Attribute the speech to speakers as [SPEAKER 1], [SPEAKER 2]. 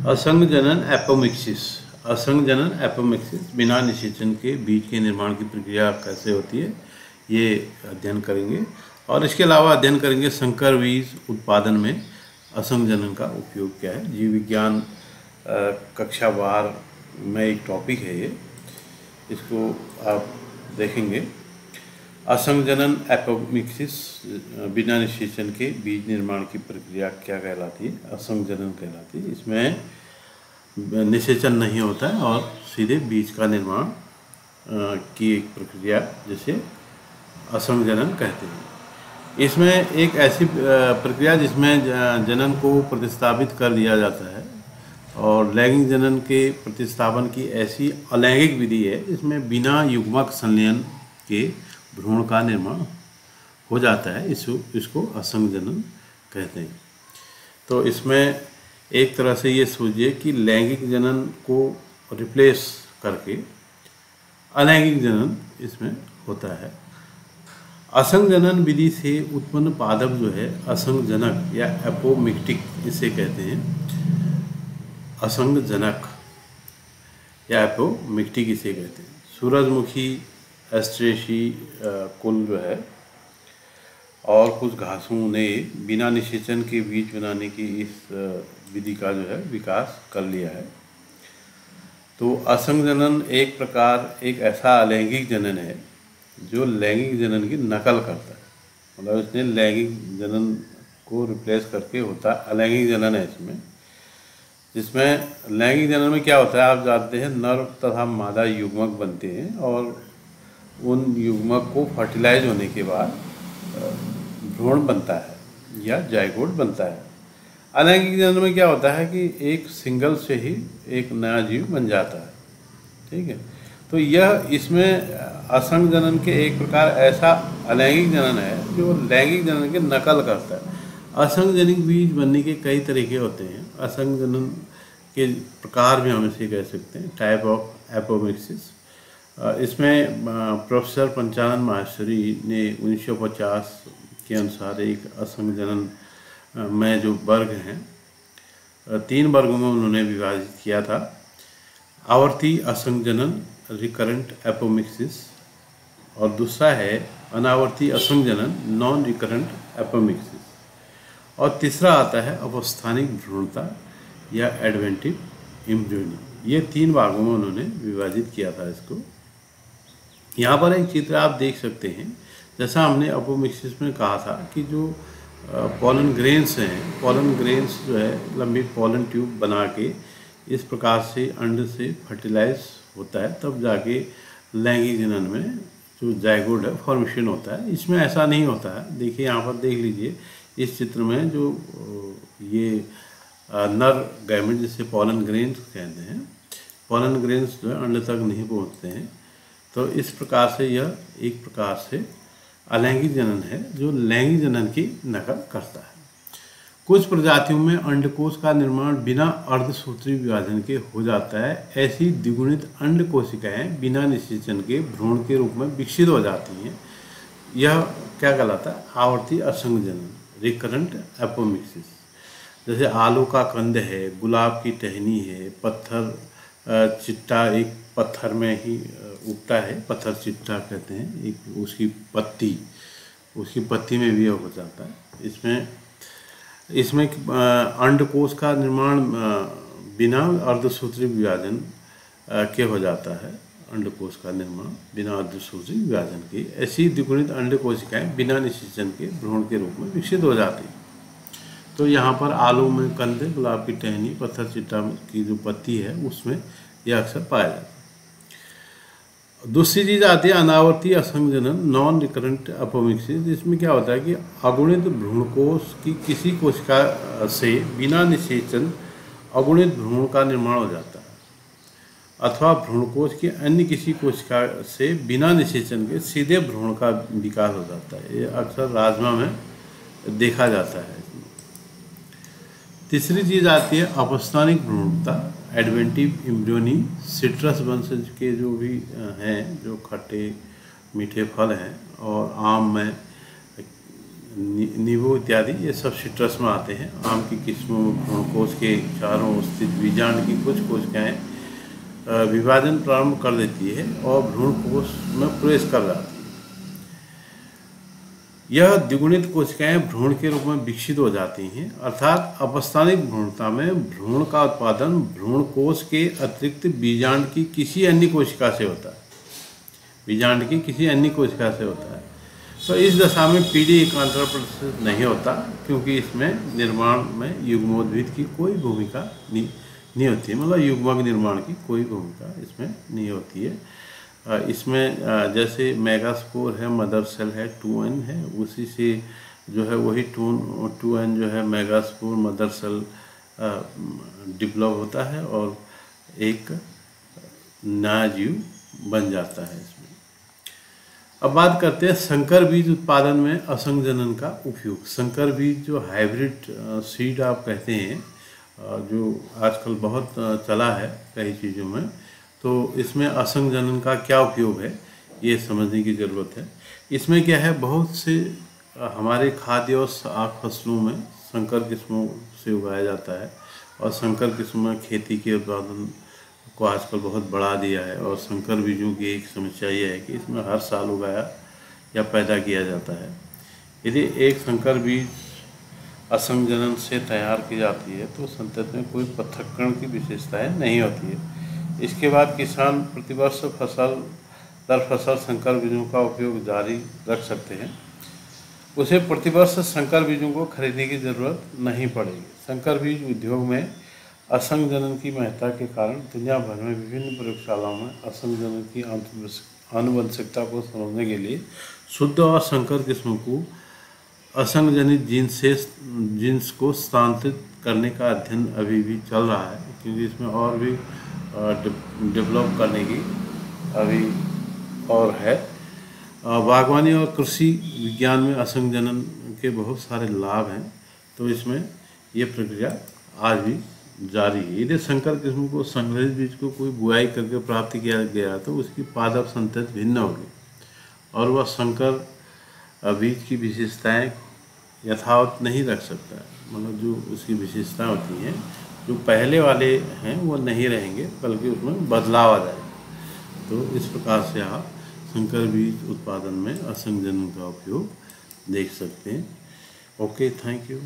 [SPEAKER 1] असंग जनन एपोमिक्सिस। असंग जनन एपोमिक्सिस बिना निषेचन के बीज के निर्माण की प्रक्रिया कैसे होती है, ये अध्ययन करेंगे। और इसके अलावा अध्ययन करेंगे संकर बीज उत्पादन में असंग जनन का उपयोग क्या है। जीव विज्ञान कक्षा वार में एक टॉपिक है ये, इसको आप देखेंगे। असंग जनन एपोमिक्सिस बिना निषेचन के बीज निर्माण की प्रक्रिया क्या कहलाती है, असंग जनन कहलाती है। इसमें निषेचन नहीं होता है और सीधे बीज का निर्माण की एक प्रक्रिया जिसे असंग जनन कहते हैं। इसमें एक ऐसी प्रक्रिया जिसमें जनन को प्रतिस्थापित कर दिया जाता है और लैंगिक जनन के प्रतिस्थापन की ऐसी अलैंगिक विधि है इसमें बिना युग्मक संलयन के भ्रूण का निर्माण हो जाता है। इसको असंग जनन कहते हैं। तो इसमें एक तरह से ये सोचिए कि लैंगिक जनन को रिप्लेस करके अलैंगिक जनन इसमें होता है। असंग जनन विधि से उत्पन्न पादप जो है असंग जनक या एपोमिक्टिक इसे कहते हैं। असंग जनक या एपोमिक्टिक इसे कहते हैं। सूरजमुखी, एस्ट्रेशी कुल जो है और कुछ घासों ने बिना निषेचन के बीज बनाने की इस विधि का जो है विकास कर लिया है। तो असंग जनन एक प्रकार एक ऐसा अलैंगिक जनन है जो लैंगिक जनन की नकल करता है। मतलब इसने लैंगिक जनन को रिप्लेस करके होता अलैंगिक जनन है इसमें। जिसमें लैंगिक जनन में क्या होता है आप जानते हैं, नर तथा मादा युग्मक बनते हैं और उन युग्मक को फर्टिलाइज होने के बाद भ्रूण बनता है या जाइगोट बनता है। अलैंगिक जनन में क्या होता है कि एक सिंगल से ही एक नया जीव बन जाता है। ठीक है, तो यह इसमें असंग जनन के एक प्रकार ऐसा अलैंगिक जनन है जो लैंगिक जनन की नकल करता है। असंग जनिक बीज बनने के कई तरीके होते हैं। असंग जनन के प्रकार भी हम इसे कह सकते हैं, टाइप ऑफ एपोमिक्सिस। इसमें प्रोफेसर पंचानन माहेश्वरी ने 1950 के अनुसार एक असंग जनन में जो वर्ग हैं 3 वर्गों में उन्होंने विभाजित किया था। आवर्ती असंग जनन रिकरेंट एपोमिक्सिस, और दूसरा है अनावर्ती असंग जनन नॉन रिकरेंट एपोमिक्सिस, और तीसरा आता है अवस्थानिक भ्रूणता या एडवेंटिव एम्ब्रियोनी। ये 3 भागों में उन्होंने विभाजित किया था इसको। यहाँ पर एक चित्र आप देख सकते हैं। जैसा हमने एपोमिक्सिस में कहा था कि जो पॉलन ग्रेन्स हैं, पॉलन ग्रेन्स जो है लंबी पॉलन ट्यूब बना के इस प्रकार से अंड से फर्टिलाइज होता है, तब जाके लैंगिक जनन में जो जाइगोट है फॉर्मेशन होता है। इसमें ऐसा नहीं होता है। देखिए यहाँ पर देख लीजिए इस चित्र में जो ये नर गैमेट जिसे पॉलन ग्रेन्स कहते हैं, पॉलन ग्रेन्स जो है अंड तक नहीं पहुँचते हैं। तो इस प्रकार से यह एक प्रकार से अलैंगिक जनन है जो लैंगिक जनन की नकल करता है। कुछ प्रजातियों में अंडकोश का निर्माण बिना अर्धसूत्री विभाजन के हो जाता है। ऐसी द्विगुणित अंड कोशिकाएं बिना निषेचन के भ्रूण के रूप में विकसित हो जाती हैं। यह क्या कहलाता है, आवर्ती असंग जनन, रिकरेंट एपोमिक्सिस। जैसे आलू का कंद है, गुलाब की टहनी है, पत्थर चिट्टा एक पत्थर में ही उगता है, पत्थर चिट्टा कहते हैं, एक उसकी पत्ती में भी हो जाता है। इसमें अंडकोश का निर्माण बिना अर्धसूत्री विभाजन के हो जाता है। अंडकोश का निर्माण बिना अर्धसूत्री विभाजन के। ऐसी द्विगुणित अंड कोशिकाएं बिना निषेचन के भ्रूण के रूप में विकसित हो जाती हैं। तो यहाँ पर आलू में कंद, गुलाब की टहनी, पत्थर चिट्टा की जो पत्ती है उसमें यह अक्सर पाया जाता है। दूसरी चीज़ आती है अनावर्ती असंग जनन नॉन रिकरेंट एपोमिक्सिस। इसमें क्या होता है कि अगुणित भ्रूणकोश की किसी कोशिका से बिना निषेचन अगुणित भ्रूण का निर्माण हो जाता है, अथवा भ्रूणकोश की अन्य किसी कोशिका से बिना निषेचन के सीधे भ्रूण का विकास हो जाता है। ये अक्सर राजमा में देखा जाता है। तीसरी चीज़ आती है अवस्थानिक भ्रूणता, एडवेंटिव एम्ब्रियोनी। सिट्रस वंशज के जो भी हैं, जो खट्टे मीठे फल हैं और आम में नींबू इत्यादि ये सब सिट्रस में आते हैं। आम की किस्मों भ्रूणकोश के चारों स्थित बीजांड की कुछ कोशिकाएं विभाजन प्रारंभ कर देती है और भ्रूणकोश में प्रवेश कर जाती है। यह द्विगुणित कोशिकाएं भ्रूण के रूप में विकसित हो जाती हैं, अर्थात अपस्थानिक भ्रूणता में भ्रूण का उत्पादन भ्रूणकोश के अतिरिक्त बीजांड की किसी अन्य कोशिका से होता है। बीजांड की किसी अन्य कोशिका से होता है। तो इस दशा में पीढ़ी एकांतर प्रदर्शित नहीं होता, क्योंकि इसमें निर्माण में युग्मोद्भिद की कोई भूमिका नहीं होती है। मतलब युग्मक निर्माण की कोई भूमिका इसमें नहीं होती है। इसमें जैसे मेगास्पोर है, मदर सेल है, 2n है, उसी से जो है वही 2n जो है मेगास्पोर मदर सेल डेवलप होता है और एक नया जीव बन जाता है इसमें। अब बात करते हैं संकर बीज उत्पादन में असंजनन का उपयोग। संकर बीज जो हाइब्रिड सीड आप कहते हैं, जो आजकल बहुत चला है कई चीज़ों में, तो इसमें असंजनन का क्या उपयोग है ये समझने की ज़रूरत है। इसमें क्या है, बहुत से हमारे खाद्य और साग फसलों में संकर किस्मों से उगाया जाता है और संकर किस्मों में खेती के उत्पादन को आजकल बहुत बढ़ा दिया है। और संकर बीजों की एक समस्या यह है कि इसमें हर साल उगाया या पैदा किया जाता है। यदि एक संकर बीज असंजनन से तैयार की जाती है तो संतति में कोई पृथक्करण की विशेषताएं नहीं होती है। इसके बाद किसान प्रतिवर्ष फसल दर फसल संकर बीजों का उपयोग जारी रख सकते हैं। उसे प्रतिवर्ष संकर बीजों को खरीदने की ज़रूरत नहीं पड़ेगी। संकर बीज उद्योग में असंजनन की महत्ता के कारण दुनिया भर में विभिन्न प्रयोगशालाओं में असंजनन की आनुवंशिकता को समझने के लिए शुद्ध और संकर किस्मों को असंजनित जीन्स को स्थानांतरित करने का अध्ययन अभी भी चल रहा है, क्योंकि इसमें और भी डेवलप करने की अभी और है। बागवानी और कृषि विज्ञान में असंजनन के बहुत सारे लाभ हैं, तो इसमें ये प्रक्रिया आज भी जारी है। यदि संकर किस्म को संग्रहित बीज को कोई बुआई करके प्राप्त किया गया तो उसकी पादप संतति भिन्न होगी और वह संकर बीज की विशेषताएं यथावत नहीं रख सकता है। मतलब जो उसकी विशेषताएं होती हैं जो पहले वाले हैं वो नहीं रहेंगे, बल्कि उसमें बदलाव आ जाएगा। तो इस प्रकार से आप संकर बीज उत्पादन में असंजनन का उपयोग देख सकते हैं। Okay, thank you.